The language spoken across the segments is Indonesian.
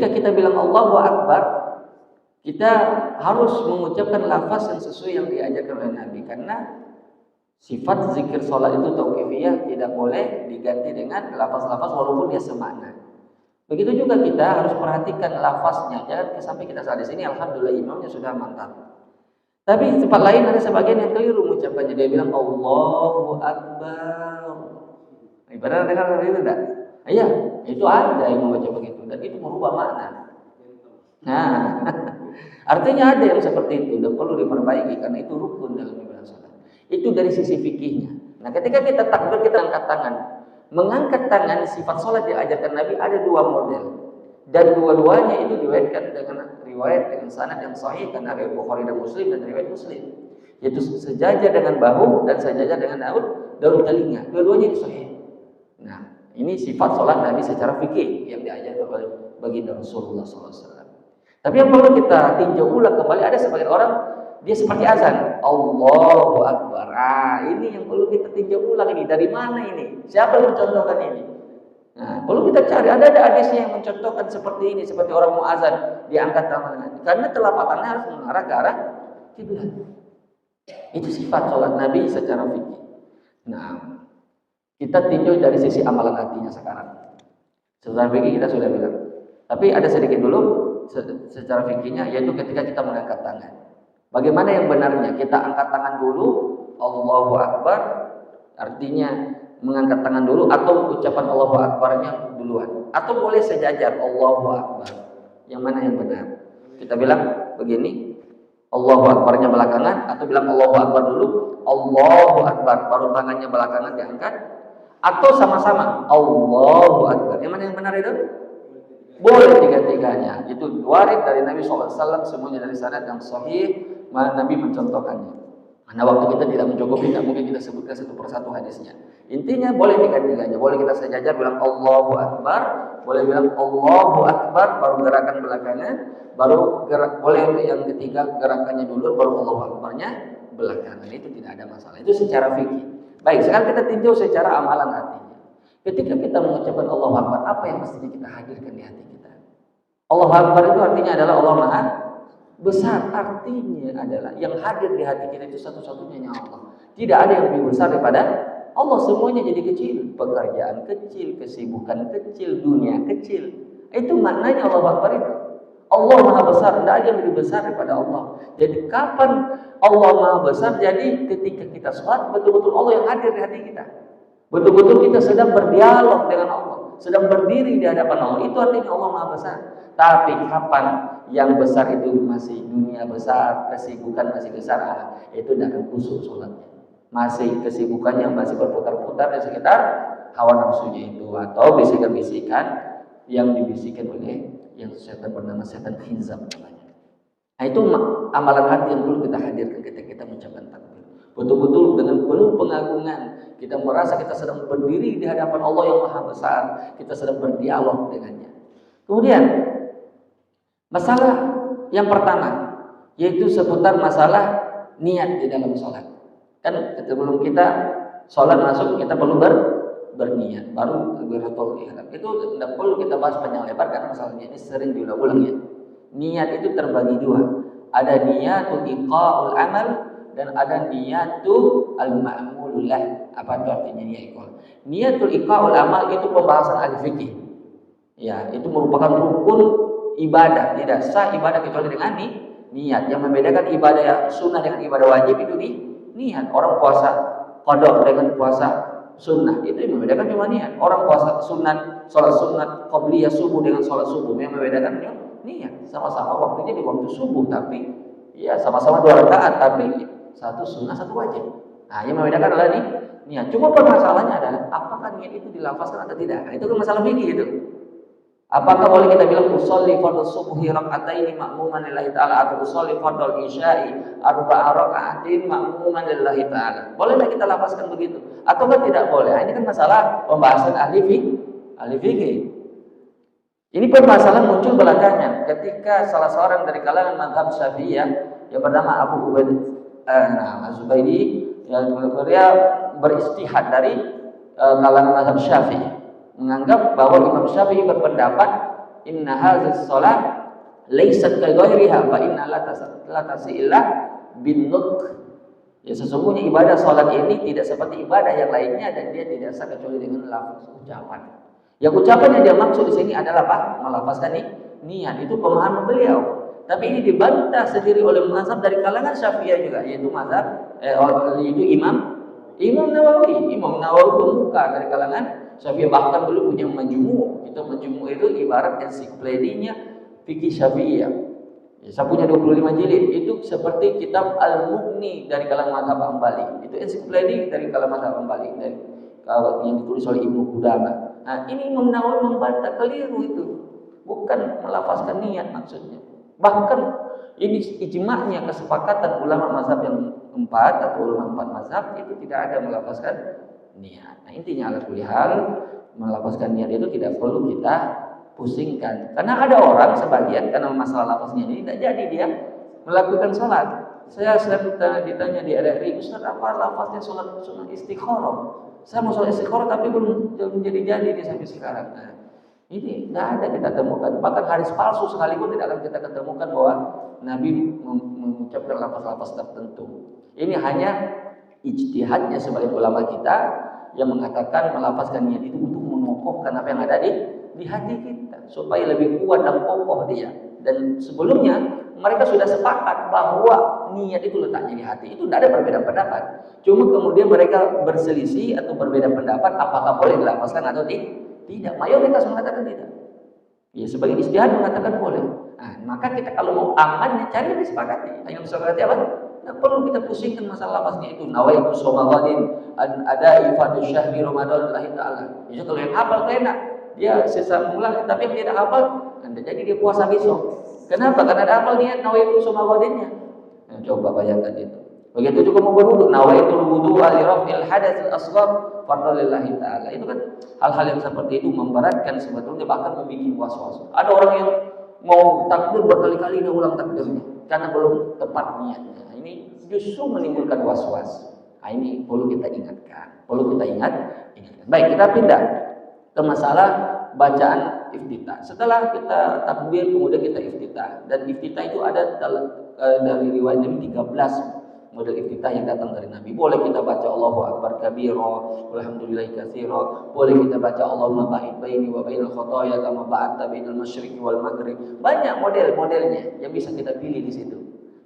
ketika kita bilang Allahu Akbar, kita harus mengucapkan lafaz yang sesuai yang diajarkan oleh Nabi, karena sifat zikir sholat itu tauqifiyah, tidak boleh diganti dengan lafaz-lafaz walaupun dia semakna. Begitu juga kita harus perhatikan lafaznya, jangan sampai kita saat di sini alhamdulillah imamnya sudah mantap. Tapi di tempat lain ada sebagian yang keliru mengucapkannya, dia bilang Allahu Akbar. Ibarat dengar itu enggak? Iya, itu ada yang membaca begitu dan itu merubah makna. Nah, artinya ada yang seperti itu dan perlu diperbaiki karena itu rukun dalam ibadah salat. Itu dari sisi fikihnya. Nah, ketika kita takbir kita angkat tangan. Mengangkat tangan sifat salat yang diajarkan Nabi ada dua model. Dan dua-duanya itu diriwayatkan dengan sanad yang sahih karena riwayat Bukhari dan Muslim dan riwayat Muslim. Yaitu sejajar dengan bahu dan sejajar dengan daun telinga. Dua-duanya itu sahih. Nah, ini sifat salat Nabi secara fikih yang diajarkan oleh baginda Rasulullah SAW. Tapi yang perlu kita tinjau ulang kembali, ada sebagian orang dia seperti azan, Allahu Akbar. Ini yang perlu kita tinjau ulang ini. Dari mana ini? Siapa yang mencontohkan ini? Nah, perlu kita cari. Ada hadisnya yang mencontohkan seperti ini, seperti orang mau azan, dia angkat tangannya. Karena telapak tangannya harus mengarah ke arah kiblat. Itu sifat sholat Nabi secara fikih. Nah, kita tinjau dari sisi amalan hatinya sekarang. Secara fikih kita sudah bilang. Tapi ada sedikit dulu secara fikihnya, yaitu ketika kita mengangkat tangan. Bagaimana yang benarnya? Kita angkat tangan dulu, Allahu Akbar, artinya mengangkat tangan dulu, atau ucapan Allahu Akbarnya duluan, atau boleh sejajar Allahu Akbar. Yang mana yang benar? Kita bilang begini, Allahu Akbarnya belakangan, atau bilang Allahu Akbar dulu, Allahu Akbar, baru tangannya belakangan diangkat, atau sama-sama Allahu Akbar. Yang mana yang benar itu? Boleh tiga-tiganya. Itu warid dari Nabi SAW, semuanya dari sanad yang sahih. Nabi mencontohkannya. Karena waktu kita tidak mencukupi, tidak mungkin kita sebutkan satu persatu hadisnya. Intinya boleh tiga-tiganya. Boleh kita sejajar bilang Allahu Akbar, boleh bilang Allahu Akbar, baru gerakan belakangan, baru boleh yang ketiga gerakannya dulu, baru Allahu Akbarnya belakangan. Itu tidak ada masalah. Itu secara fikih. Baik, sekarang kita tinjau secara amalan hatinya. Ketika kita mengucapkan Allahu Akbar, apa yang mestinya kita hadirkan di hati kita? Allahu Akbar itu artinya adalah Allah Maha Besar, artinya adalah yang hadir di hati kita itu satu-satunya Allah. Tidak ada yang lebih besar daripada Allah. Semuanya jadi kecil, pekerjaan kecil, kesibukan kecil, dunia kecil. Itu maknanya Allahu Akbar itu. Allah Maha Besar, tidak ada yang lebih besar daripada Allah. Jadi kapan Allah Maha Besar? Jadi ketika kita sholat, betul-betul Allah yang hadir di hati kita. Betul-betul kita sedang berdialog dengan Allah, sedang berdiri di hadapan Allah. Itu artinya Allah Maha Besar. Tapi kapan yang besar itu masih dunia besar, kesibukan masih besar, itu tidak akan khusyuk sholatnya. Masih kesibukannya masih berputar-putar di sekitar hawa nafsunya itu, atau bisikan-bisikan yang dibisikkan oleh yang setan bernama setan khinzab namanya. Nah, itu amalan hati yang perlu kita hadirkan ketika kita mengucapkan takbir. Betul-betul dengan penuh pengagungan kita merasa kita sedang berdiri di hadapan Allah yang Maha Besar, kita sedang berdialog dengannya. Kemudian masalah yang pertama yaitu seputar masalah niat di dalam sholat. Kan sebelum kita sholat masuk kita perlu berniat, baru takbiratul ihram. Itu tidak perlu kita bahas panjang lebar karena masalahnya ini sering diulang-ulang ya. Niat itu terbagi dua. Ada niatul iqa'ul amal dan ada niatul al-ma'mulullah. Apa itu artinya niat iqa'ul? Niatul iqa'ul amal itu pembahasan ahli fikih. Ya, itu merupakan rukun ibadah, tidak sah ibadah kecuali dengan niat. Yang membedakan ibadah sunnah dengan ibadah wajib itu niat. Orang puasa qada dengan puasa sunnah itu yang membedakan cuma niat. Orang puasa sunat, sholat sunat qabliyah subuh dengan sholat subuh yang membedakan niat. Sama-sama waktunya di waktu subuh, tapi ya sama-sama 2 rakaat, tapi satu sunnah satu wajib. Nah, yang membedakan adalah niat. Cuma permasalahannya adalah apakah niat itu dilafazkan atau tidak. Nah, itu kan masalah fikih itu. Apakah boleh kita bilang usolli fardhu subhi raka'ataini ma'muman lillahi ta'ala atau usolli fardhu isya'i arba'a raka'atin ma'muman lillahi ta'ala? Bolehlah kita lafazkan begitu atau tidak boleh? Ini kan masalah pembahasan ahli fikih. Ini permasalahan muncul belakangan ketika salah seorang dari kalangan mazhab Syafi'iyah yang bernama Abu Ubaid Az-Zubairi yang dia beristihad dari kalangan mazhab Syafi'i, menganggap bahwa Imam Syafi'i berpendapat inna hadzal shalah laysat ka ghairiha fa inna la tasilla bin nutq. Ya sesungguhnya ibadah salat ini tidak seperti ibadah yang lainnya dan dia tidak sah kecuali dengan lafaz ucapan. Yang ucapan yang dia maksud di sini adalah apa? Melafazkan niat. Itu pemahaman beliau. Tapi ini dibantah sendiri oleh mazhab dari kalangan Syafi'iyah juga, yaitu mazhab yaitu Imam Nawawi. Imam Nawawi pemuka dari kalangan Syafi'iyah, bahkan dulu punya majmu'. Itu majmu' itu ibarat ensiklopedinya fikih Syafi'iyah. Ya, saya punya 25 jilid, itu seperti kitab Al-Mughni dari kalangan mazhab Hambali. Itu ensiklopedi dari kalangan mazhab Hambali, dari yang ditulis oleh Ibnu Qudamah. Nah, ini Imam Nawawi membantah, keliru itu. Bukan melafazkan niat maksudnya. Bahkan ini ijma'nya kesepakatan ulama mazhab yang 4 atau ulama 4 mazhab itu tidak ada melafazkan niat. Nah, intinya ala kulli hal melafazkan niat itu tidak perlu kita pusingkan. Karena ada orang sebagian karena masalah lafaznya ini tidak jadi dia melakukan sholat. Saya sering ditanya di RRI, Ustaz apa lafaznya sholat sunnah istikharah? Saya mau sholat istikharah tapi belum jadi dia sampai sekarang. Nah, ini tidak ada kita temukan. Bahkan hadis palsu sekalipun tidak akan kita ketemukan bahwa Nabi mengucapkan lafaz-lafaz tertentu. Ini hanya ijtihadnya sebagai ulama kita yang mengatakan melafazkan niat itu untuk mengokohkan apa yang ada di hati kita supaya lebih kuat dan kokoh dia. Dan sebelumnya mereka sudah sepakat bahwa niat itu letaknya di hati. Itu tidak ada perbedaan pendapat. Cuma kemudian mereka berselisih atau berbeda pendapat apakah boleh dilafazkan atau tidak. Mayoritas mengatakan tidak. Ya sebagai ijtihad mengatakan boleh. Nah, maka kita kalau mau aman cari yang disepakati. Yang disepakati apa? Tidak perlu kita pusingkan masalah lafaznya itu. Nawaitu shoma ghadin ada ifadus syahri Ramadan lillahi ta'ala. Itu kalau yang hafal itu enak. Dia sisa mulai, tapi yang tidak hafal, jadi dia puasa besok. Kenapa? Karena ada hafal niat nawaitu shoma ghadinnya. Nah, coba bayangkan itu. Begitu juga mau berwudu, nawaitul wudu li raf'il hadatsil asghar fardhu lillahi ta'ala. Itu kan hal-hal yang seperti itu memberatkan sebetulnya, bahkan membuat was-was. Ada orang yang mau takbir berkali-kali dia ulang takbirnya karena belum tepat niatnya. Nah, ini justru menimbulkan was-was. Nah, ini perlu kita ingatkan. Baik, kita pindah ke masalah bacaan iftitah. Setelah kita takbir kemudian kita iftitah, dan iftitah itu ada dari riwayat Nabi 13 model iftitah yang datang dari Nabi. Boleh kita baca Allahu Akbar kabira, walhamdulillahi katsira. Boleh kita baca Allahumma ba'id baini wa bainal khotoya kama ba'adta bainal masyriqi wal maghrib. Banyak model-modelnya yang bisa kita pilih di situ.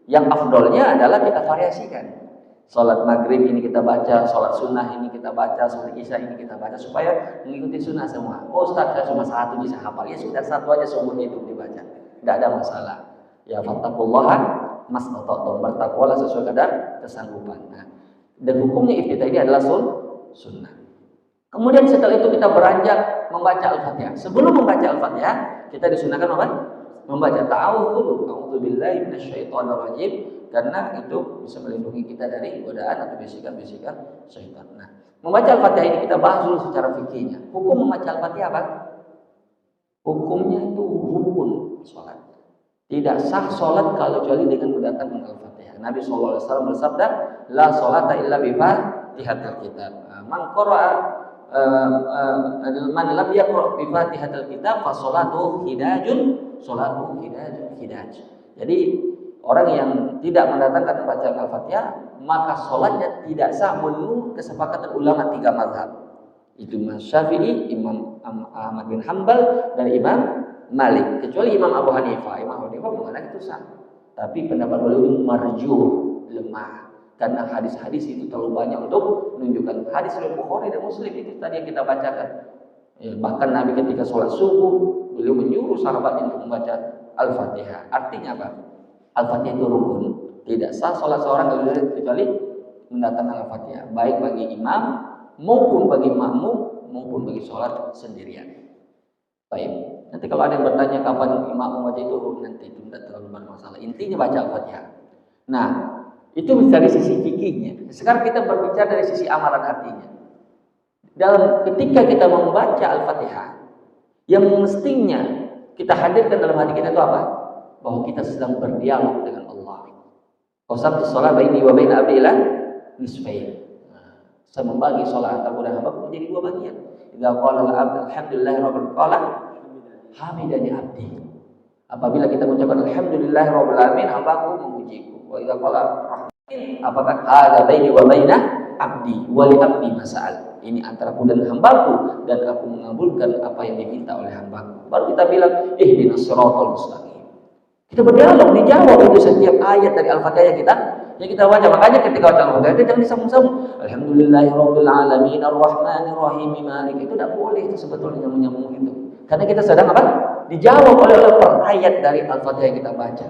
Yang afdolnya adalah kita variasikan. Salat maghrib ini kita baca, salat sunnah ini kita baca, salat isya ini kita baca supaya mengikuti sunnah semua. Oh Ustaz, saya cuma satu bisa hafal. Ya sudah, satu aja seumur hidup dibaca. Tidak ada masalah. Ya fattaqullaha mastata'tum, bertakwalah sesuai kadar kesanggupan. Nah, dan hukumnya iftitah ini adalah sunnah. Kemudian setelah itu kita beranjak membaca Al-Fatihah. Sebelum membaca Al-Fatihah, kita disunahkan apa? Membaca ta'awudz dulu. A'udzubillahi minasyaitonir rajim, karena itu bisa melindungi kita dari godaan atau bisikan-bisikan syaitan. Nah, membaca Al-Fatihah ini kita bahas dulu secara fikihnya. Hukum membaca Al-Fatihah apa? Hukumnya itu rukun salat. Tidak sah sholat kalau kecuali dengan mendatangkan Al-Fatihah. Nabi SAW bersabda, la sholata illa bi fatihatil kitab. Man qara'a man lam yaqra' bi fatihatil kitab fa sholatuhu hidaj. Jadi orang yang tidak mendatangkan bacaan Al-Fatihah, maka sholatnya tidak sah menurut kesepakatan ulama 3 mazhab. Itu Imam Syafi'i, Imam Ahmad bin Hanbal, dan Imam Malik, kecuali Imam Abu Hanifah. Imam Abu Hanifah mengatakan itu sah, tapi pendapat beliau ini marjuh, lemah, karena hadis-hadis itu terlalu banyak untuk menunjukkan. Hadis riwayat Bukhari dan Muslim itu tadi yang kita bacakan. Ya, bahkan Nabi ketika sholat subuh beliau menyuruh sahabatnya untuk membaca Al-Fatihah. Artinya apa? Al-Fatihah itu rukun. Tidak sah sholat seorang kecuali mendatangkan Al-Fatihah, baik bagi imam maupun bagi makmum maupun bagi sholat sendirian. Baik. Nanti kalau ada yang bertanya kapan imam membaca itu, nanti itu tidak terlalu bermasalah. Intinya baca Al-Fatihah. Nah, itu dari sisi fikihnya. Sekarang kita berbicara dari sisi amalan hatinya. Dalam ketika kita membaca Al-Fatihah, yang mestinya kita hadirkan dalam hati kita itu apa? Bahwa kita sedang berdialog dengan Allah. Qasamtu shalah baini wa baina abdi ila nisfain. Saya membagi sholat antara hamba menjadi 2 bagian. Idza qala al-'abdu alhamdulillahirabbil alamin hamidani abdi. Apabila kita mengucapkan alhamdulillahirabbil alamin, hambaku memujiku. Wa idza qala rahmatin, apakah hadza baini wa baina abdi wa li abdi masal. Ini antara aku dan hambaku, dan aku mengabulkan apa yang diminta oleh hambaku. Baru kita bilang ihdinas siratal mustaqim. Kita berdialog, dijawab itu setiap ayat dari Al-Fatihah yang kita baca. Makanya ketika baca Al-Fatihah itu jangan disambung-sambung. Alhamdulillahirabbil alamin arrahmanir rahim malik. Itu tidak boleh itu sebetulnya menyambung itu. Karena kita sedang apa? Dijawab oleh per ayat dari Al-Fatihah yang kita baca.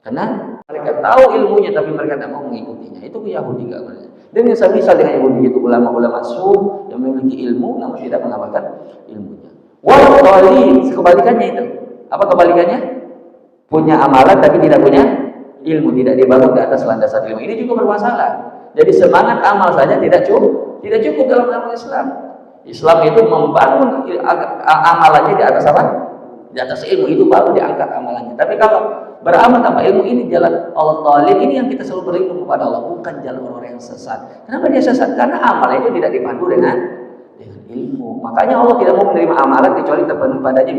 Karena mereka tahu ilmunya tapi mereka tidak mau mengikutinya. Itu Yahudi gambarnya. Dan yang misal dengan Yahudi itu ulama-ulama su yang memiliki ilmu namun tidak mengamalkan ilmunya. Wal kebalikannya itu. Apa kebalikannya? Punya amalan tapi tidak punya ilmu, tidak dibangun di atas landasan ilmu. Ini juga bermasalah. Jadi semangat amal saja tidak cukup dalam agama Islam. Islam itu membangun amalannya di atas apa? Di atas ilmu, itu baru diangkat amalannya. Tapi kalau beramal tanpa ilmu, ini jalan Allah. Ini yang kita selalu berlindung kepada Allah, bukan jalan orang yang sesat. Kenapa dia sesat? Karena amal itu tidak dipandu dengan ilmu. Makanya Allah tidak mau menerima amalan kecuali terpenuhi padanya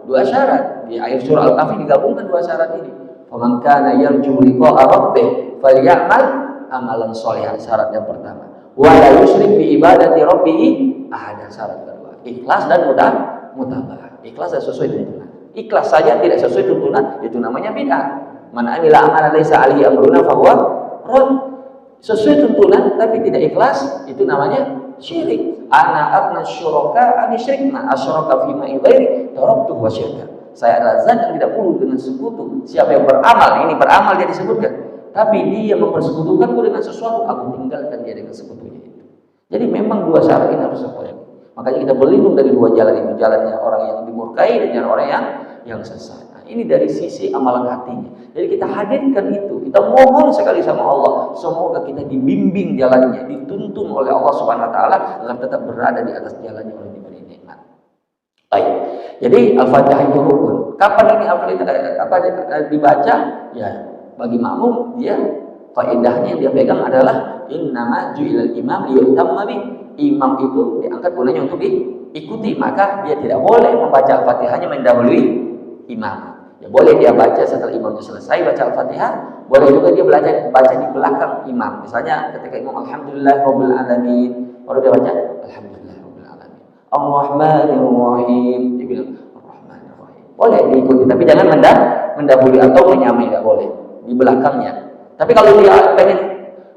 dua syarat. Di ayat surah Al-Kahfi digabungkan dua syarat ini. Faman kana yarju liqa'a rabbih falyamal amalan sholihan, syarat yang pertama. Wa la yusyrik bi ibadati rabbih ahada, syarat kedua. Ikhlas dan mutabah. Ikhlas dan sesuai tuntunan. Ikhlas saja tidak sesuai tuntunan, itu namanya bid'ah. Man amila amalan laisa alaihi amruna fahuwa rad. Sesuai tuntunan tapi tidak ikhlas, itu namanya syirik. Ana aghna syuraka an yusyrikna asyraka fi ma ghairi taraktuhu wa syirka. Saya adalah zat yang tidak perlu dengan sekutu. Siapa yang beramal, ini beramal dia disebutkan, tapi dia mempersekutukanku dengan sesuatu, aku tinggalkan dia dengan sekutunya itu. Jadi memang dua syarat ini harus terpenuhi. Makanya kita berlindung dari dua jalan itu, jalannya orang yang dimurkai dan jalan orang yang sesat. Nah, ini dari sisi amalan hatinya. Jadi kita hadirkan itu, kita mohon sekali sama Allah, semoga kita dibimbing jalannya, dituntun oleh Allah Subhanahu Wa Taala agar tetap berada di atas jalannya oleh diberi nikmat. Baik. Jadi Al-Fatihah itu rukun. Kapan ini Al-Fatihah dibaca? Ya, bagi makmum dia kaidahnya yang dia pegang adalah innama ju'ilal imam liyutamma bih. Imam itu diangkat gunanya untuk diikuti, maka dia tidak boleh membaca Al-Fatihahnya mendahului imam. Ya boleh dia baca setelah imamnya selesai baca Al-Fatihah, boleh juga dia baca di belakang imam. Misalnya ketika imam alhamdulillahirabbil alamin, baru dia baca alhamdulillahirabbil alamin. Ar-Rahmanir Rahim, dia bilang Ar-Rahmanir Rahim. Boleh diikuti, tapi jangan mendahului atau menyamai, tidak boleh. Di belakangnya. Tapi kalau dia pengen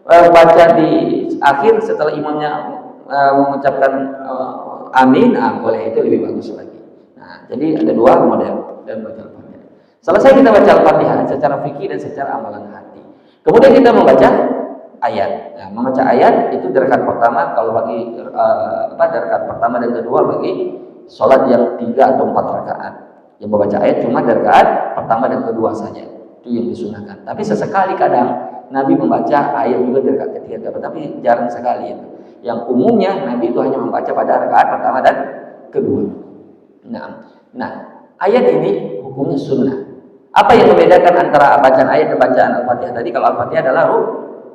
baca di akhir setelah imamnya mengucapkan amin, boleh, itu lebih bagus lagi. Nah, jadi ada dua model dan baca Al-Fatihah. Selesai kita baca Al-Fatihah secara fikih dan secara amalan hati. Kemudian kita membaca ayat. Nah, membaca ayat itu rakaat pertama kalau bagi rakaat pertama dan kedua bagi sholat yang 3 atau 4 rakaat. Yang membaca ayat cuma rakaat pertama dan kedua saja. Itu yang disunahkan. Tapi sesekali kadang Nabi membaca ayat juga di rakaat ketiga, tapi jarang sekali itu. Yang umumnya Nabi itu hanya membaca pada rakaat pertama dan kedua. Nah, ayat ini hukumnya sunnah. Apa yang membedakan antara bacaan ayat dan bacaan Al-Fatihah tadi? Kalau Al-Fatihah adalah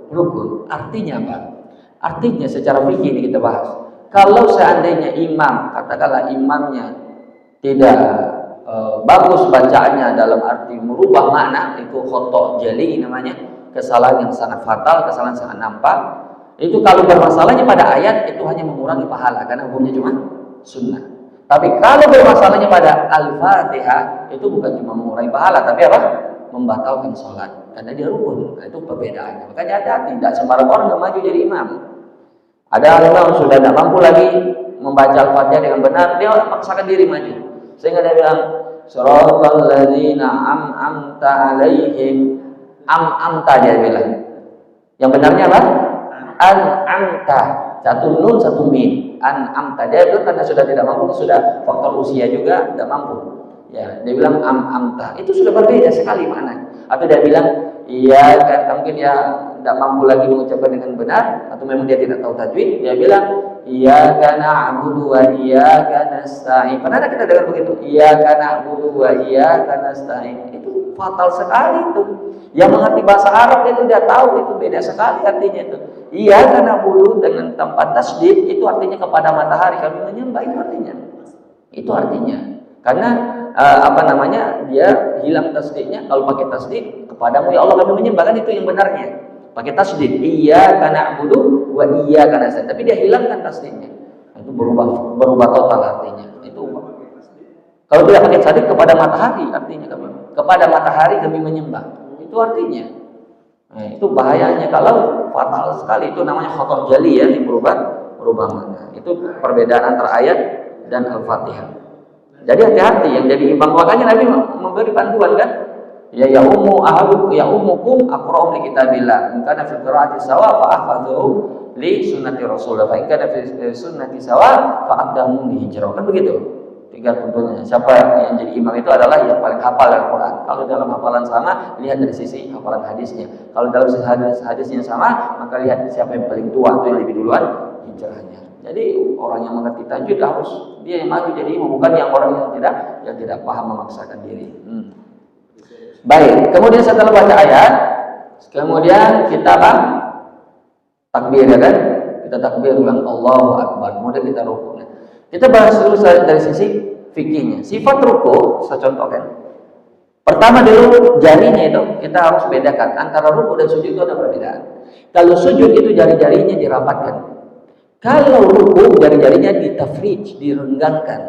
rukun. Artinya apa? Artinya secara fikih ini kita bahas. Kalau seandainya imam, katakanlah imamnya tidak bagus bacaannya dalam arti merubah makna, itu khoto jeli namanya, kesalahan yang sangat fatal, kesalahan sangat nampak. Itu kalau bermasalahnya pada ayat itu hanya mengurangi pahala karena hukumnya cuma sunnah. Tapi kalau bermasalahnya pada Al-Fatihah itu bukan cuma mengurangi pahala, tapi apa? Membatalkan sholat karena dia rukun. Nah, itu perbedaannya. Makanya hati-hati, tidak sembarang orang yang maju jadi imam. Ada imam sudah tidak mampu lagi membaca Al-Fatihah dengan benar, dia paksakan diri maju. Sehingga dia bilang, "Shiratal ladzina an'amta 'alaihim." Amta dia bilang. Yang benarnya apa? An'amta. Satu nun, satu mim. An'amta. Dia bilang karena sudah tidak mampu, sudah faktor usia juga tidak mampu. Ya, dia bilang amta. Itu sudah berbeda sekali maknanya. Atau dia bilang, iya kan mungkin dia tidak mampu lagi mengucapkan dengan benar, atau memang dia tidak tahu tajwid, dia bilang iyyaka na'budu wa iyyaka nasta'in. Pernah kita dengar begitu? Iyyaka na'budu wa iyyaka nasta'in. Itu fatal sekali itu. Yang mengerti bahasa Arab itu dia tahu itu beda sekali artinya itu. Iyyaka na'budu dengan tempat tasdid itu artinya kepada matahari kami menyembah, itu artinya. Itu artinya. Karena dia hilang tasdidnya. Kalau pakai tasdid, kepadamu ya Allah kami menyembah, kan itu yang benarnya. Pakai tasdid, iyyaka na'budu wa iyyaka nasta'in. Tapi dia hilangkan tasdidnya. Itu berubah total artinya. Itu kalau tidak pakai tasdid, kepada matahari artinya kami. Kepada matahari kami menyembah. Itu artinya. Nah, itu bahayanya kalau fatal sekali, itu namanya khotor jali ya, yang berubah makna. Itu perbedaan antara ayat dan Al-Fatihah. Jadi hati-hati yang jadi imbang. Makanya Nabi memberi panduan kan, ya ummukum aqra'um li kitabillah, in kana fil qira'ati sawa fa ahfadhu li sunnati rasul, fa in kana fi sunnati sawa fa aqdamu li hijrah. Kan begitu. 3 tuntunannya. Siapa yang jadi imam itu adalah yang paling hafal Al-Quran. Kalau dalam hafalan sama, lihat dari sisi hafalan hadisnya. Kalau dalam sisi hadisnya sama, maka lihat siapa yang paling tua, itu yang lebih duluan hijrahnya. Jadi orang yang mengerti tajwid harus dia yang maju jadi imam, bukan yang orang yang tidak paham memaksakan diri. Baik, kemudian setelah baca ayat, kemudian kita takbir ya kan? Kita takbir bilang Allahu Akbar. Kemudian kita rukuk. Kita bahas dulu dari sisi fikihnya. Sifat ruku, saya contohkan. Pertama dulu jarinya itu kita harus bedakan antara ruku dan sujud itu ada perbedaan. Kalau sujud itu jari-jarinya dirapatkan. Kalau ruku jari-jarinya ditafrij, direnggangkan.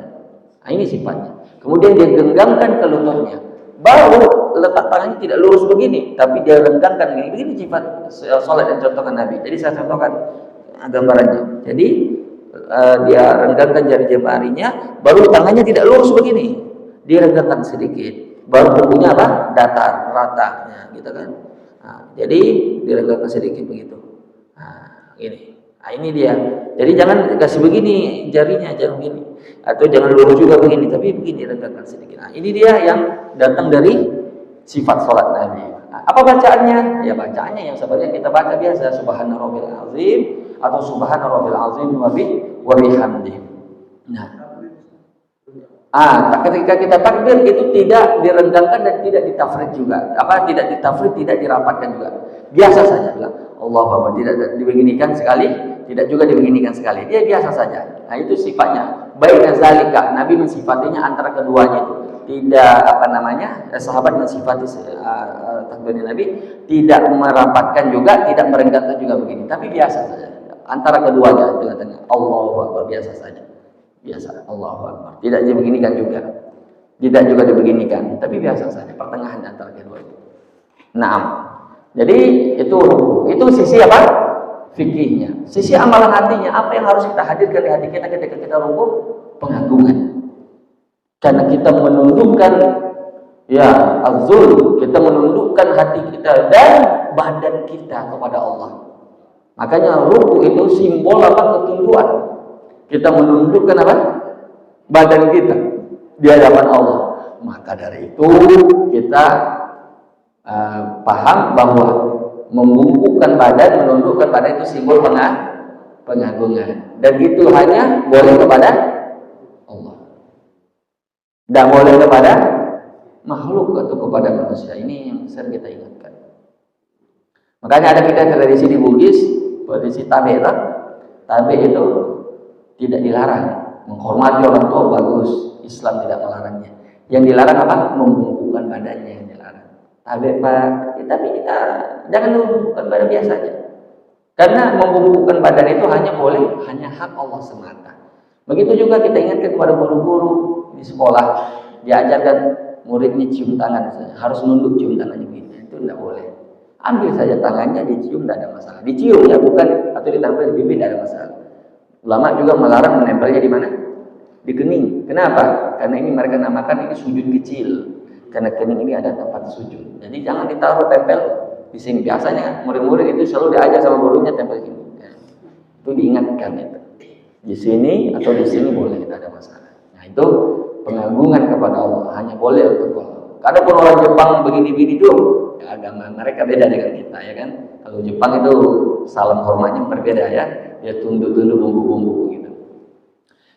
Nah, ini sifatnya. Kemudian dia genggamkan ke lututnya. Baru letak tangannya tidak lurus begini, tapi dia renggangkan begini. Begini sifat salat yang contohkan Nabi. Jadi saya contohkan gambarannya. Jadi dia renggangkan jari-jarinya, baru tangannya tidak lurus begini, dia renggangkan sedikit, baru punggungnya datar, rata, ya, gitu kan. Nah, jadi direnggangkan sedikit begitu. Nah, ini dia. Jadi jangan kasih begini jarinya, jangan begini, atau jangan lurus juga begini, tapi begini renggangkan sedikit. Nah, ini dia yang datang dari sifat sholat Nabi. Nah, apa bacaannya? Ya bacaannya yang seperti yang kita baca biasa, Subhana Rabbil Azim atau Subhana Rabbil Azim wa bihamdi. Nah, ketika kita takbir itu tidak direnggangkan dan tidak ditafrid juga. Tidak ditafrid, tidak dirapatkan juga. Biasa saja bilang Allahu Akbar, tidak dibeginikan sekali, tidak juga dibeginikan sekali. Dia biasa saja. Nah, itu sifatnya. Baina zalika, Nabi mensifatinya antara keduanya itu. Tidak sahabat mensifati takbir Nabi tidak merapatkan juga, tidak merenggangkan juga begini, tapi biasa saja. Antara keduanya tengah-tengah. Allahu Akbar, biasa saja. Biasa Allahu Akbar. Tidak dibeginikan juga. Tidak juga dibeginikan, tapi biasa saja pertengahan antara kedua itu. Naam. Jadi itu sisi apa? Fikihnya. Sisi amalan hatinya, apa yang harus kita hadirkan di hati kita ketika kita rukuk? Pengagungan. Karena kita menundukkan azul, kita menundukkan hati kita dan badan kita kepada Allah. Makanya ruku itu simbol ketunduan. Kita menundukkan badan kita di hadapan Allah. Maka dari itu kita paham bahwa membungkukkan badan, menundukkan badan itu simbol pengagungan. Dan itu hanya boleh kepada Allah. Tidak boleh kepada makhluk atau kepada manusia. Ini yang sering kita ingatkan. Makanya ada kita tradisi di Bugis, tradisi tabe itu tidak dilarang. Menghormati orang tua bagus, Islam tidak melarangnya. Yang dilarang membungkukkan badannya yang dilarang. Tabe tapi kita jangan membungkukkan badan biasa aja. Karena membungkukkan badan itu hanya hak Allah semata. Begitu juga kita ingatkan kepada guru-guru di sekolah, diajarkan muridnya cium tangan, harus nunduk cium tangannya begini. Itu tidak boleh. Ambil saja tangannya, dicium, tidak ada masalah. Dicium ya, bukan atau ditempel di pipi, tidak ada masalah. Ulama juga melarang menempelnya di mana? Di kening. Kenapa? Karena ini mereka namakan ini sujud kecil. Karena kening ini ada tempat sujud. Jadi jangan ditaruh tempel di sini. Biasanya murid-murid itu selalu diajar sama gurunya tempel di sini. Itu diingatkan itu. Di sini atau di sini boleh, tidak ada masalah. Nah, itu pengagungan kepada Allah, hanya boleh untuk Allah. Kadang pun orang Jepang begini-begini tuh, ya, agama mereka beda dengan kita, ya kan? Kalau Jepang itu salam hormatnya berbeda ya, dia tunduk-tunduk bumbu-bumbu gitu.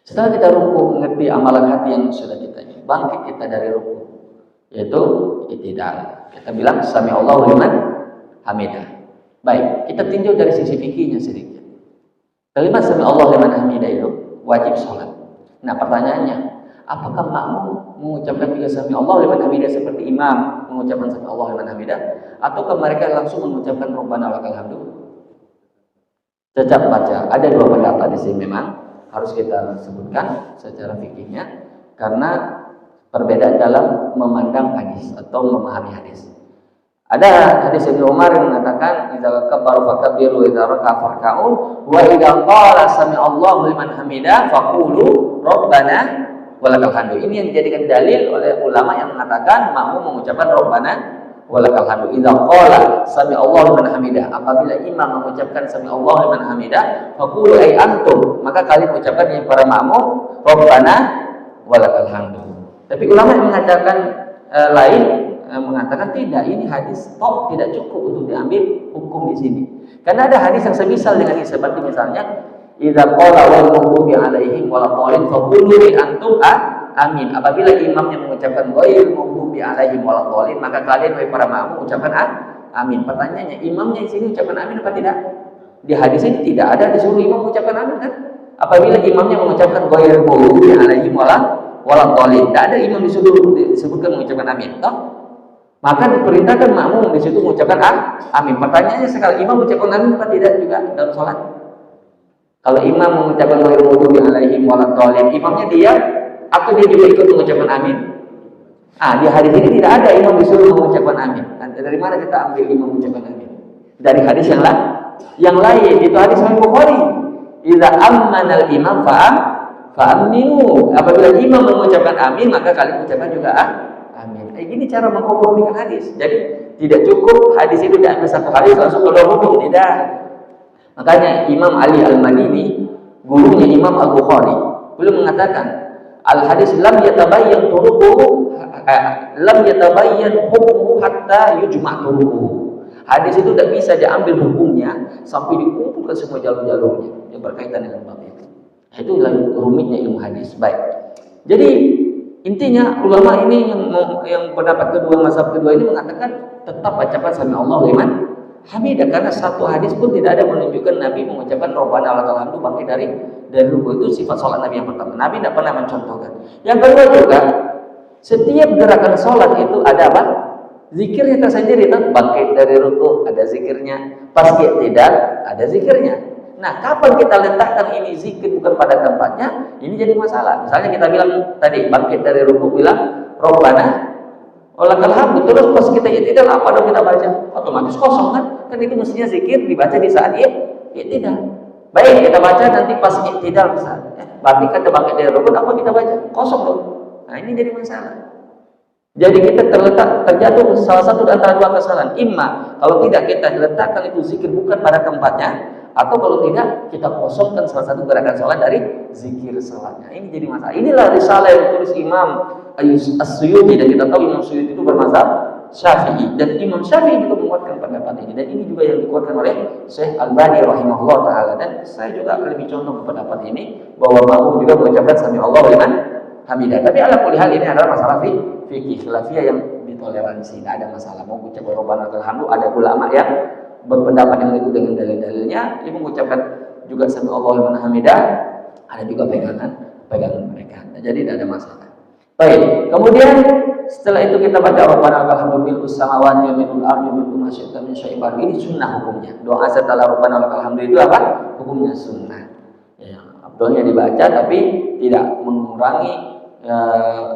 Setelah kita ruku, mengerti amalan hati yang sudah kita bangkit kita dari ruku, yaitu i'tidal. Kita bilang sami Allahu liman hamidah. Baik, kita tinjau dari sisi fikihnya sedikit. Kalimat sami Allahu liman hamidah itu wajib sholat. Nah pertanyaannya, Apakah makmum mengucapkan juga sami Allahu liman hamidah seperti imam mengucapkan sami Allahu liman hamidah, ataukah mereka langsung mengucapkan Rabbana lakal hamdu? Tetap baca. Ada dua pendapat di sini memang harus kita sebutkan secara fikihnya karena perbedaan dalam memandang hadis atau memahami hadis. Ada hadis Ibnu Umar yang mengatakan idza kabaru fakabbiru idza raka'a farka'u wa idza qala sami Allahu liman hamidah faqulu Rabbana walakal hamdu. Ini yang dijadikan dalil oleh ulama yang mengatakan makmum mengucapkan Rabbana walakal hamdu. Idza qala sami Allahu liman hamidah, apabila imam mengucapkan sami Allahu liman hamidah, faqulu ay antum, maka kalian mengucapkan yang para makmum Rabbana walakal hamdu. Tapi ulama yang mengatakan mengatakan tidak, ini hadis tok tidak cukup untuk diambil hukum di sini. Karena ada hadis yang semisal dengan ini seperti misalnya idza qala wal maghdubi alaihim waladhdallin faqulu antum amin. Apabila imamnya mengucapkan ghairil maghdubi alaihim waladhdallin, maka kalian wahai para makmum ucapkan amin. Pertanyaannya, imamnya di sini ucapkan amin apa tidak? Di hadis ini tidak ada disuruh imam mengucapkan amin kan? Apabila imamnya mengucapkan ghairil maghdubi alaihim waladhdallin, tidak ada imam disebutkan mengucapkan amin, toh? Maka diperintahkan makmum di situ mengucapkan amin. Pertanyaannya, sekali imam mengucapkan amin apa tidak juga dalam salat? Kalau imam mengucapkan ghairil maghdubi alaihim waladhdallin, imamnya dia atau dia juga ikut mengucapkan amin? Di hadis ini tidak ada imam disuruh mengucapkan amin. Dari mana kita ambil imam mengucapkan amin? Dari hadis yang lain. Itu hadis Sahih Bukhari. Idza ammanal imam fa'aminu. Apabila imam mengucapkan amin, maka kalian ucapkan juga amin. Ini cara mengkompromikan hadis. Jadi tidak cukup hadis itu diambil satu hadis langsung keluar hukum, tidak. Makanya Imam Ali Al-Madini, gurunya Imam Al-Bukhari, beliau mengatakan al-hadis lam yatabayyan turuquhu lam yatabayyan hukmuhu hatta yujma' turuquhu. Hadis itu tidak bisa diambil hukumnya sampai dikumpulkan semua jalur-jalurnya yang berkaitan dengan bab itu. Itu rumitnya ilmu hadis. Baik. Jadi intinya ulama ini yang pendapat kedua, mazhab kedua ini mengatakan tetap bacakan sami Allahu liman hamidah, karena satu hadis pun tidak ada menunjukkan Nabi mengucapkan Rabbana lakal hamdu bangkit dari ruku. Itu sifat sholat Nabi yang pertama. Nabi tidak pernah mencontohkan. Yang kedua juga, setiap gerakan sholat itu ada apa? Zikirnya tersendiri. Bangkit dari ruku ada zikirnya, pas tidak ada zikirnya. Nah, kapan kita letakkan ini zikir bukan pada tempatnya, ini jadi masalah. Misalnya kita bilang tadi bangkit dari ruku bilang Rabbana walakal hamdu, terus pas kita i'tidal apa dong kita baca? Otomatis kosong kan? Kan itu mestinya zikir dibaca di saat i'tidal. Baik, kita baca nanti pas i'tidal misalnya. Berarti kita bangkit dari rukun, apa kita baca? Kosong dong. Nah, ini jadi masalah. Jadi kita terjatuh salah satu antara dua kesalahan. Imma kalau tidak kita letakkan itu zikir bukan pada tempatnya, atau kalau tidak kita kosongkan salah satu gerakan sholat dari zikir sholatnya. Ini jadi masalah. Inilah risalah yang ditulis Imam As-Suyuti, dan kita tahu Imam Suyuti itu bermazhab Syafi'i, dan Imam Syafi'i juga menguatkan pendapat ini, dan ini juga yang dikuatkan oleh Syekh Albani rahimahullah taala, dan saya juga lebih condong ke pendapat ini bahwa makmum juga mengucapkan sami Allahu liman hamidah. Tapi ala kulli hal ini adalah masalah fikih khilafiyah yang ditoleransi, tidak ada masalah. Mau ucap Rabbana lakal hamdu, ada ulama yang berpendapat yang itu dengan dalil-dalilnya. Dia mengucapkan juga sami Allahu liman hamidah, ada juga pegangan mereka. Nah, jadi tidak ada masalah. Baik, kemudian setelah itu kita baca Rabbana lakal hamdu mil'us samawati wa mil'ul ardi wa mil'u ma syi'ta min syai'in ba'd. Ini sunnah hukumnya. Doa setelah Rabbana lakal hamdu itu apa? Hukumnya sunnah. Ya, abdulnya dibaca tapi tidak mengurangi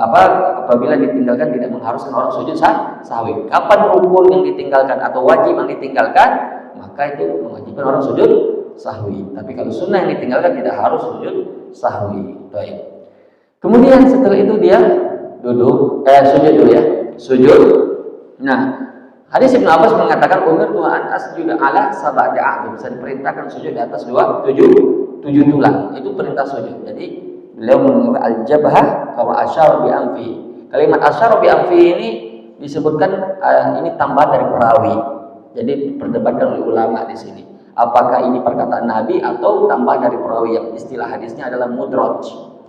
apabila ditinggalkan tidak mengharuskan orang sujud sahwi. Kapan rukun yang ditinggalkan atau wajib yang ditinggalkan, maka itu mewajibkan orang sujud sahwi. Tapi kalau sunnah yang ditinggalkan tidak harus sujud sahwi. Baik. Kemudian setelah itu dia sujud dulu ya. Sujud. Nah, hadis Ibnu Abbas mengatakan umirtu an asjuda ala sab'ati a'dham. Saya diperintahkan sujud di atas tujuh tulang. Itu perintah sujud. Jadi beliau mengatakan al-jabhah wa asyara bi anfi. Kalimat asyara bi anfi ini disebutkan ini tambahan dari perawi. Jadi diperdebatkan oleh ulama di sini. Apakah ini perkataan Nabi atau tambahan dari perawi yang istilah hadisnya adalah mudraj.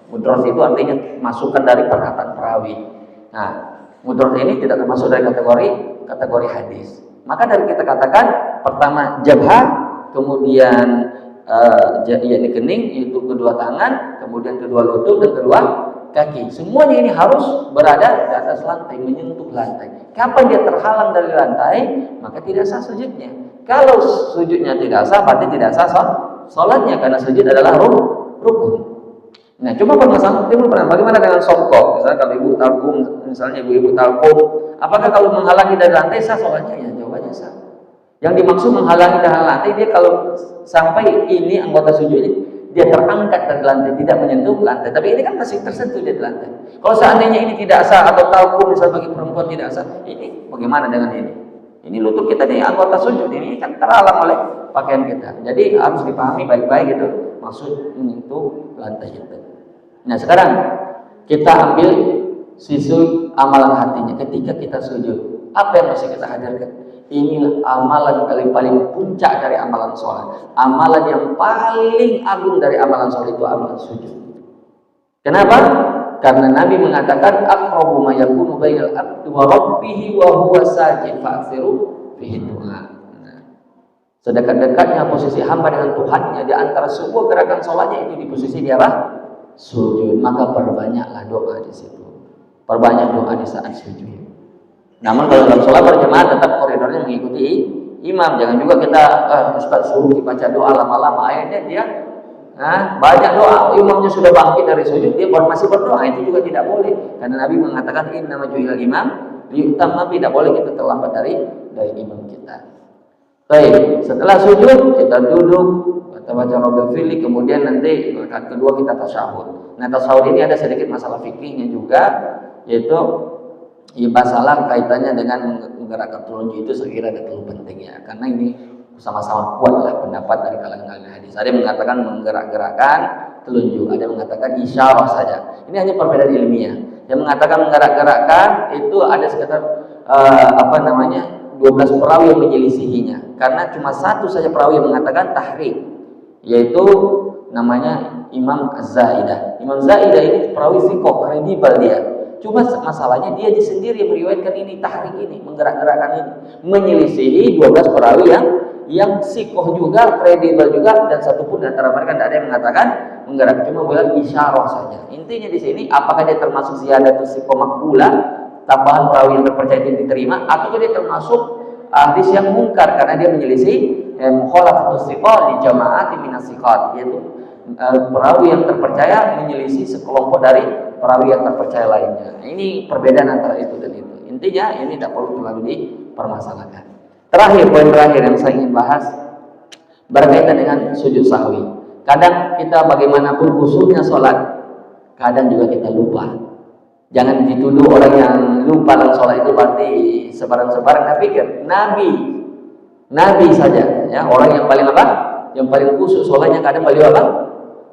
Mudraj itu artinya masukan dari perkataan perawi. Nah, mudraj ini tidak termasuk dari kategori hadis. Maka dari kita katakan pertama jabhah, kemudian yakni kening, itu kedua tangan, kemudian kedua lutut, dan kaki. Semuanya ini harus berada di atas lantai, menyentuh lantai. Kapan dia terhalang dari lantai, maka tidak sah sujudnya. Kalau sujudnya tidak sah, berarti tidak sah sholatnya, karena sujud adalah rukun. Nah, coba permasalahan timbul, bagaimana dengan songkok? Misalnya kalau ibu talkum, misalnya ibu talkum, apakah kalau menghalangi dari lantai sah sholatnya? Ya, jawabannya sah. Yang dimaksud menghalangi dari lantai, dia kalau sampai ini anggota sujud ini dia terangkat dari lantai, tidak menyentuh lantai. Tapi ini kan masih tersentuh di lantai. Kalau seandainya ini tidak sah, atau talkum misalnya bagi perempuan tidak sah, ini bagaimana dengan ini? Ini lutut kita nih anggota sujud, ini kan terhalang oleh pakaian kita. Jadi harus dipahami baik-baik gitu maksud menyentuh lantai kita. Nah, sekarang kita ambil sisi amalan hatinya ketika kita sujud. Apa yang mesti kita hadirkan? Inilah amalan paling puncak dari amalan sholat. Amalan yang paling agung dari amalan sholat itu amalan sujud. Kenapa? Karena Nabi mengatakan aqrabu ma yakunu bainal abdi wa rabbih wa huwa sajid fa'ksiru fihi du'a. Sedekat-dekatnya posisi hamba dengan Tuhannya di antara sebuah gerakan sholatnya itu di posisi dia apa? Sujud. Maka perbanyaklah doa di situ. Perbanyak doa di saat sujud. Namun kalau dalam sholat berjamaah tetap koridornya mengikuti imam. Jangan juga kita Ustaz suruh dibaca doa lama-lama, akhirnya dia banyak doa, imamnya sudah bangkit dari sujud, dia masih berdoa. Itu juga tidak boleh, karena Nabi mengatakan innama ju'ilal imam liyutamma, tidak boleh kita terlambat dari imam kita. Baik, setelah sujud kita duduk, kita baca Rabbil Fili, kemudian nanti rakaat kedua kita tasyahud. Nah, tasyahud ini ada sedikit masalah fikihnya juga, yaitu masalah kaitannya dengan menggerakkan telunjuk. Itu saya kira ada terlalu penting ya, karena ini sama-sama kuatlah pendapat dari kalangan hadis. Ada yang mengatakan menggerak-gerakkan telunjuk, ada yang mengatakan isyarah saja. Ini hanya perbedaan ilmiah. Yang mengatakan menggerak-gerakkan itu ada sekitar 12 perawi yang menyelisihinya, karena cuma satu saja perawi yang mengatakan tahrik, yaitu namanya Imam Az-Zaidah. Imam Zaidah ini perawi thiqah, kredibel dia. Cuma masalahnya dia sendiri yang meriwayatkan ini tahrik ini, menggerak-gerakkan ini, menyelisihi 12 perawi yang sikoh juga, kredibel juga, dan satu pun antara mereka tidak ada yang mengatakan menggerak, cuma bilang isyarah saja. Intinya di sini, apakah dia termasuk ziyadatus sikoh makbulah, tambahan perawi yang terpercaya itu diterima, atau dia termasuk hadis yang mungkar karena dia menyelisih mukhalafatus sikoh di jamaati minas siqat, yaitu perawi yang terpercaya menyelisih sekelompok dari perawi yang terpercaya lainnya. Ini perbedaan antara itu dan itu. Intinya ini tidak perlu terlalu dipermasalahkan. Terakhir, poin terakhir yang saya ingin bahas berkaitan dengan sujud sahwi. Kadang kita bagaimanapun khusyuknya sholat, kadang juga kita lupa. Jangan dituduh orang yang lupa dalam sholat itu berarti sebarang-sebarang. Saya pikir Nabi saja, ya, orang yang paling apa? Yang paling khusyuk sholatnya, kadang beliau apa?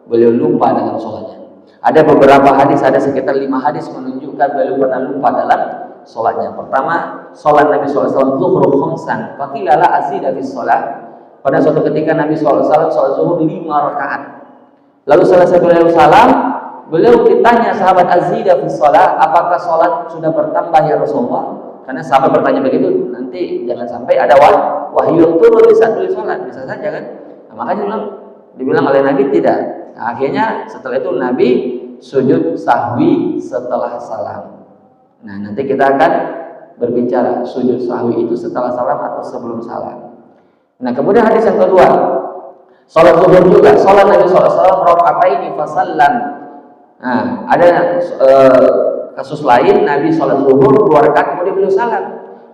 Beliau lupa dalam sholatnya. Ada beberapa hadis, ada sekitar 5 hadis menunjukkan beliau pernah lupa dalam sholatnya. Pertama, sholat Nabi SAW zuhur khumsan, fakilala azida fi sholat. Pada suatu ketika Nabi SAW sholat zuhur 5 rakaat. Lalu selesai beliau salam, beliau ditanya sahabat azida fi sholat, apakah sholat sudah bertambah ya Rasulullah? Karena sahabat bertanya begitu, nanti jangan sampai ada wahyu yang turun di saat beliau sholat, bisa saja kan? Nah, makanya dibilang oleh Nabi tidak. Nah, akhirnya setelah itu Nabi sujud sahwi setelah salam. Nah, nanti kita akan berbicara sujud sahwi itu setelah salam atau sebelum salam. Nah, kemudian hadis yang kedua, sholat zuhur juga, sholat Nabi SAW raka'ataini fasallam. Nah, ada kasus lain, Nabi sholat zuhur 2 rakaat kemudian beliau salam.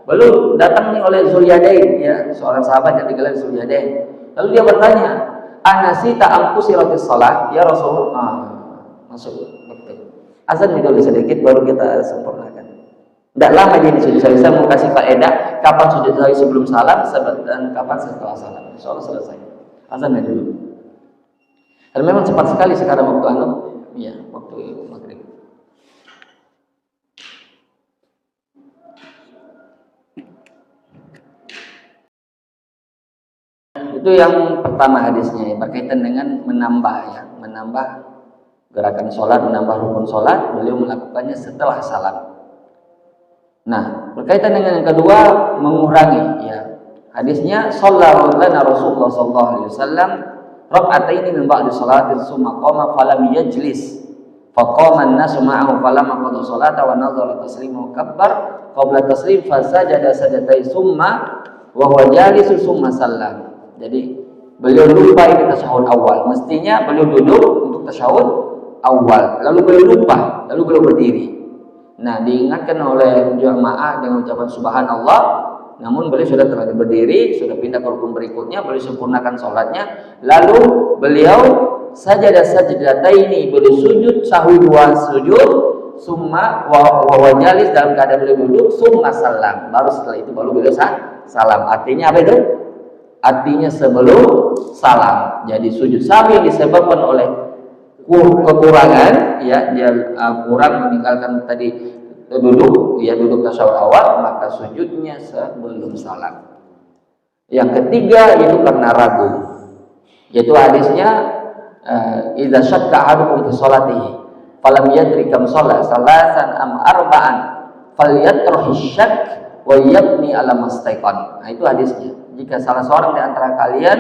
Lalu datang nih oleh Zulyadain, ya, seorang sahabat yang digelar Zulyadain. Lalu dia bertanya, anasita amkusiratis sholat, ya Rasulullah. Masuk. Azan dulu sedikit baru kita sempurnakan. Tidak lama jadi sujud sahwi. Saya mau kasih faedah kapan sujud sahwi sebelum salam dan kapan setelah salam. Insyaallah selesai. Azan dulu. Dan memang cepat sekali sekarang waktu waktu maghrib. Itu yang pertama hadisnya, berkaitan dengan menambah gerakan sholat, menambah rukun sholat, beliau melakukannya setelah salam. Nah, berkaitan dengan yang kedua, mengurangi, ya. Hadisnya, sallallahu lana Rasulullah sallallahu alaihi wasallam raka'ataini min ba'di shalatin tsumma qama falam yajlis Faqama an-nasu ma'ahu falamma qada sholata wa nazara taslimu kabbar qabla taslim fasajada sajdatai summa wa huwa jalisun summa sallam. Jadi beliau lupa ini tasyahud awal. Mestinya beliau duduk untuk tasyahud awal, lalu beliau lupa, lalu beliau berdiri. Nah, diingatkan oleh jamaah dengan ucapan subhanallah, namun beliau sudah terlanjur berdiri, sudah pindah ke rukun berikutnya, beliau sempurnakan sholatnya, lalu beliau sajadataini, beliau sujud sahwi 2 sujud, summa wa wajalis dalam keadaan beliau duduk, summa salam, baru setelah itu baru beliau salam. Artinya apa itu? Artinya sebelum salam. Jadi sujud sahwi disebabkan oleh kekurangan, ya, dia kurang meninggalkan tadi duduk tasyahud awal, maka sujudnya sebelum salam. Yang ketiga itu karena ragu, yaitu hadisnya idza syakka ahadukum fi sholatihi falam yadri kam shalat salasan am arba'an falyatrahi syak wa yabni ala mastaiqan. Nah, itu hadisnya. Jika salah seorang di antara kalian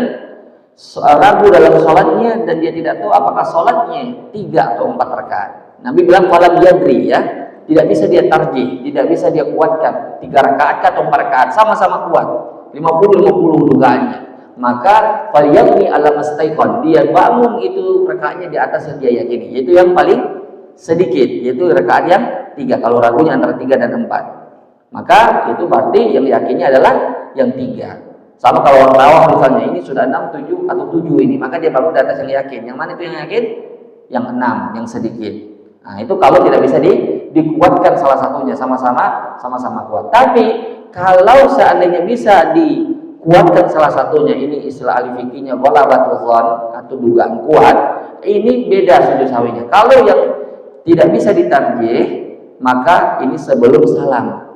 ragu dalam sholatnya dan dia tidak tahu apakah sholatnya 3 atau 4 rakaat, Nabi bilang falam yadri, ya, tidak bisa dia tarjih, tidak bisa dia kuatkan 3 rakaat atau 4 rakaat, sama-sama kuat 50-50 dugaannya, maka falyabni ala mastaiqan, dia bangun itu rakaatnya di atas yang dia yakini, yaitu yang paling sedikit, yaitu rakaat yang 3. Kalau ragunya antara 3 dan 4, maka itu berarti yang yakinnya adalah yang 3. Sama kalau orang rawah misalnya, ini sudah 6, 7 atau 7 ini, maka dia bangun di atas yang yakin. Yang mana itu yang yakin? Yang 6, yang sedikit. Nah, itu kalau tidak bisa dikuatkan salah satunya, sama-sama kuat. Tapi kalau seandainya bisa dikuatkan salah satunya, ini istilah ahli fikihnya ghalabatul dzan atau dugaan kuat, ini beda sujud sahwinya. Kalau yang tidak bisa ditarjih, maka ini sebelum salam.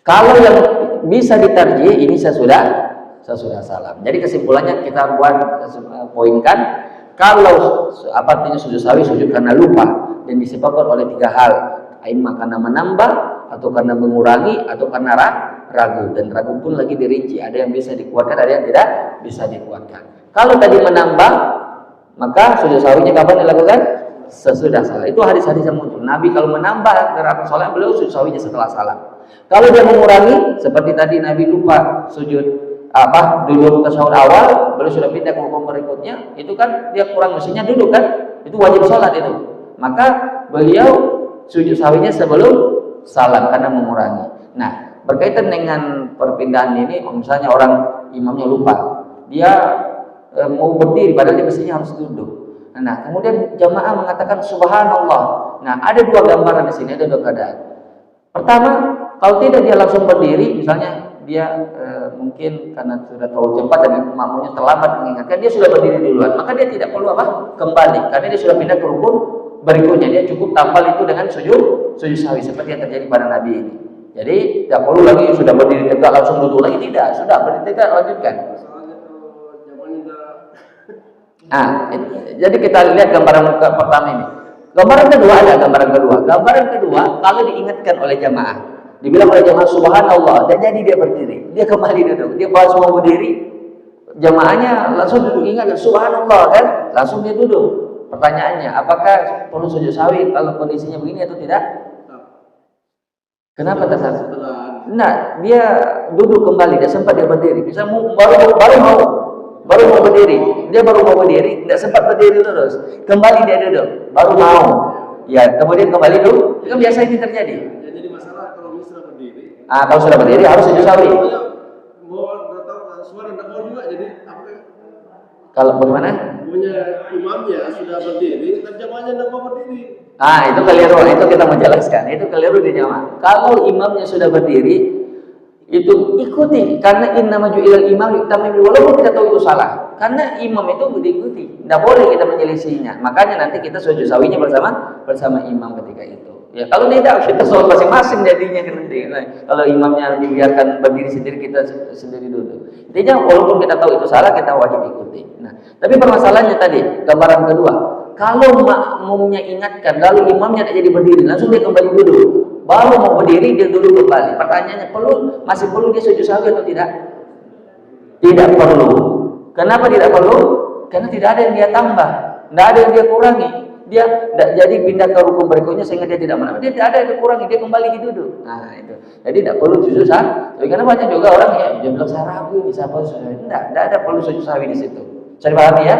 Kalau yang bisa ditarjih, ini sesudah salam. Jadi kesimpulannya kita poinkan, kalau artinya sujud sahwi, sujud karena lupa dan disebabkan oleh 3 hal, imma karena menambah, atau karena mengurangi, atau karena ragu. Dan ragu pun lagi dirinci, ada yang bisa dikuatkan, ada yang tidak bisa dikuatkan. Kalau tadi menambah, maka sujud sahwinya kapan dilakukan? Sesudah salam. Itu hadis-hadis yang muncul. Nabi kalau menambah gerakan sholat, beliau sujud sahwinya setelah salam. Kalau dia mengurangi, seperti tadi Nabi lupa sujud duduk tasyahud awal, beliau sudah pindah ke rukun berikutnya, itu kan dia kurang, mestinya duduk kan, itu wajib sholat itu, maka beliau sujud sahwinya sebelum salam karena mengurangi. Nah, berkaitan dengan perpindahan ini, misalnya orang imamnya lupa, dia mau berdiri padahal dia mestinya harus duduk. Nah, kemudian jamaah mengatakan subhanallah. Nah, ada 2 gambaran di sini, ada 2 keadaan. Pertama, kalau tidak dia langsung berdiri, misalnya dia mungkin karena sudah terlalu cepat dan makmumnya terlambat mengingatkan, dia sudah berdiri duluan, maka dia tidak perlu kembali, karena dia sudah pindah ke rukun berikutnya. Dia cukup tambal itu dengan sujud sahwi seperti yang terjadi pada Nabi ini. Jadi tidak perlu lagi sudah berdiri tegak langsung duduk lagi, tidak, sudah berdiri tegak lanjutkan. Nah, jadi kita lihat gambaran pertama ini. Gambaran kedua ada gambaran kedua kalau diingatkan oleh jamaah, dibilang oleh jamaah subhanallah, dan jadi dia berdiri, dia kembali duduk, dia pas mau berdiri, jamaahnya langsung duduk, ingat subhanallah kan, langsung dia duduk. Pertanyaannya, apakah perlu sujud sahwi kalau kondisinya begini atau tidak? Kenapa tersesat? Nah, dia duduk kembali, dia sempat dia berdiri, bisa baru mau berdiri, dia baru mau berdiri, tidak sempat berdiri terus, kembali dia duduk, baru mau, ya kemudian kembali duduk. Itu biasa ini terjadi. Jadi masalah kalau misalnya berdiri. Kalau sudah berdiri harus sujud sahwi. Suara tidak mau juga, jadi apa? Kalau bagaimana? Punya imamnya sudah berdiri, dan jamaahnya tidak mau berdiri. Itu keliru, itu kita menjelaskan, itu keliru di jamaah. Kalau imamnya sudah berdiri, itu ikuti, karena innama ju'ilal imam yu'tamma bihi, walaupun kita tahu itu salah, karena imam itu diikuti, tidak boleh kita menyelisihinya. Makanya nanti kita sujud sahwinya bersama imam ketika itu. Ya kalau tidak, kita sholat masing-masing jadinya nanti. Nah, kalau imamnya dibiarkan berdiri sendiri, kita sendiri duduk. Intinya walaupun kita tahu itu salah, kita wajib ikuti. Nah, tapi permasalahannya tadi, gambaran kedua, kalau makmumnya ingatkan, lalu imamnya tidak jadi berdiri, langsung dia kembali duduk. Baru mau berdiri, dia duduk kembali. Pertanyaannya, masih perlu dia sujud sahwi atau tidak? Tidak perlu. Kenapa tidak perlu? Karena tidak ada yang dia tambah, tidak ada yang dia kurangi. dia tidak jadi pindah ke rukun berikutnya sehingga dia tidak menambah. Dia tidak ada yang kurangi, dia kembali di duduk. Nah itu. Jadi tidak perlu sujud sahwi. Karena banyak juga orang ya dia bilang saya ragu ini siapa sujud. Tidak ada perlu sujud sahwi di situ. Saya pahami ya.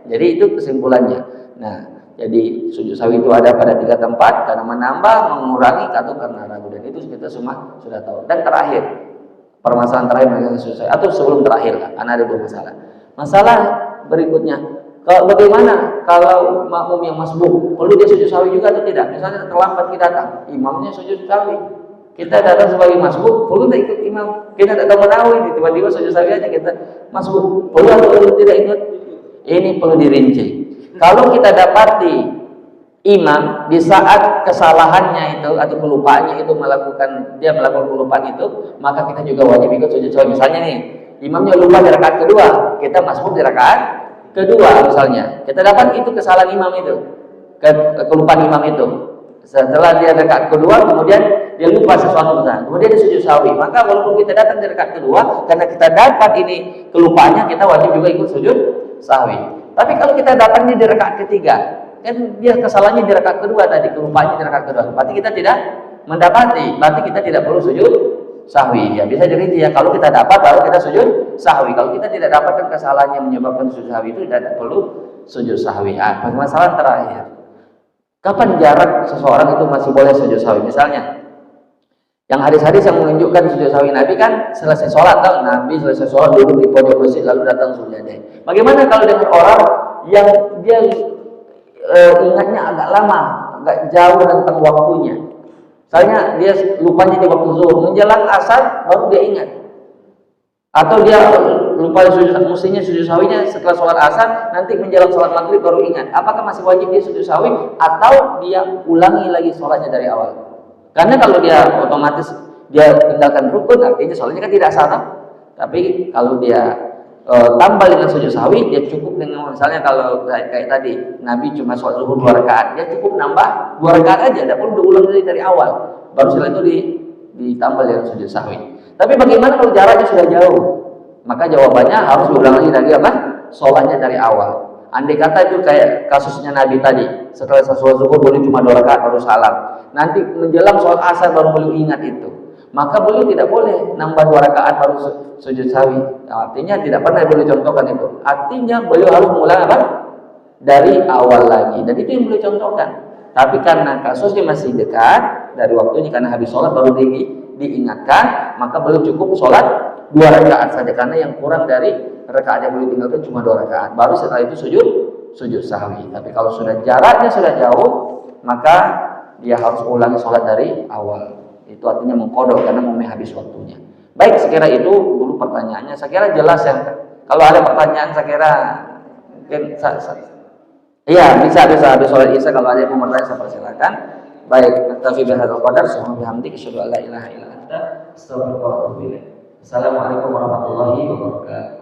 Jadi itu kesimpulannya. Nah, jadi sujud sahwi itu ada pada 3 tempat, karena menambah, mengurangi, atau karena ragu. Dan itu kita semua sudah tahu. Dan terakhir, permasalahan terakhir mengenai sujud sahwi, atau sebelum terakhir lah, karena ada 2 masalah. Masalah berikutnya, bagaimana kalau makmum yang masbuk, perlu dia sujud sahwi juga atau tidak? Misalnya terlambat kita datang, imamnya sujud sahwi, kita datang sebagai masbuk, perlu tidak ikut imam? Kita tidak tahu menawi, tiba-tiba sujud sahwi aja kita masbuk, perlu atau tidak ikut? Ini perlu dirinci. Kalau kita dapati imam di saat kesalahannya itu atau kelupaannya itu dia melakukan kelupaan itu, maka kita juga wajib ikut sujud sahwi. Misalnya nih, imamnya lupa di rakaat kedua, kita masbuk di rakaat kedua misalnya. Kita dapat itu kesalahan imam itu, kelupaan imam itu. Setelah dia rakaat kedua, kemudian dia lupa sesuatu besar, kemudian dia sujud sahwi. Maka walaupun kita datang di rakaat kedua, karena kita dapat ini kelupaannya, kita wajib juga ikut sujud sahwi. Tapi kalau kita datangnya di rakaat ketiga, kan dia kesalahannya di rakaat kedua tadi, kelupaannya di rakaat kedua, berarti kita tidak mendapati, berarti kita tidak perlu sujud sahwi. Ya bisa dirinci ya, kalau kita dapat baru kita sujud sahwi. Kalau kita tidak dapatkan kesalahan yang menyebabkan sujud sahwi itu, tidak perlu sujud sahwi. Permasalahan terakhir, kapan jarak seseorang itu masih boleh sujud sahwi? Misalnya yang hadis-hadis yang menunjukkan sujud sahwi Nabi kan selesai sholat, kan? Nabi selesai sholat duduk di pojok masjid lalu datang sujadah. Bagaimana kalau dengan orang yang dia ingatnya agak lama, agak jauh tentang waktunya? Misalnya dia lupanya di waktu zuhur, menjelang asar baru dia ingat, atau dia lupa mestinya sujud sahwinya setelah sholat asar, nanti menjelang sholat maghrib baru ingat. Apakah masih wajib dia sujud sahwi atau dia ulangi lagi sholatnya dari awal? Karena kalau dia otomatis dia tinggalkan rukun, artinya sholatnya kan tidak sah. Tapi kalau dia tambah dengan sujud sahwi, dia cukup dengan, misalnya kalau kayak tadi Nabi cuma sholat zuhur 2 rakaat, dia cukup nambah 2 rakaat aja, tidak perlu diulang dari awal. Baru setelah itu ditambah dengan sujud sahwi. Tapi bagaimana kalau jaraknya sudah jauh? Maka jawabannya harus diulang lagi apa? Sholatnya dari awal. Andai kata itu kayak kasusnya Nabi tadi, setelah sholat zuhur boleh cuma 2 rakaat baru salam, nanti menjelang sholat asar baru beliau ingat itu, maka beliau tidak boleh nambah 2 rakaat baru sujud sahwi. Artinya tidak pernah boleh contohkan itu. Artinya beliau harus mulai apa? Dari awal lagi. Dan itu yang beliau contohkan. Tapi karena kasusnya masih dekat dari waktunya, karena habis sholat baru diingatkan, maka beliau cukup sholat 2 rakaat saja, karena yang kurang dari rakaat yang beliau tinggalkan cuma 2 rakaat. Baru setelah itu sujud sahwi. Tapi kalau sudah jaraknya sudah jauh, maka dia harus ulangi sholat dari awal. Itu artinya mengkodok karena mau habis waktunya. Baik, sekira itu dulu pertanyaannya. Saya kira jelas ya. Kalau ada pertanyaan, saya kira mungkin iya bisa habis sholat isya. Kalau ada yang mau bertanya, saya persilakan. Baik, naktafi bihadzal qadar. Subhanallah bihamdika asyhadu an la ilaha illa anta astaghfiruka wa atubu ilaik. Assalamualaikum warahmatullahi wabarakatuh.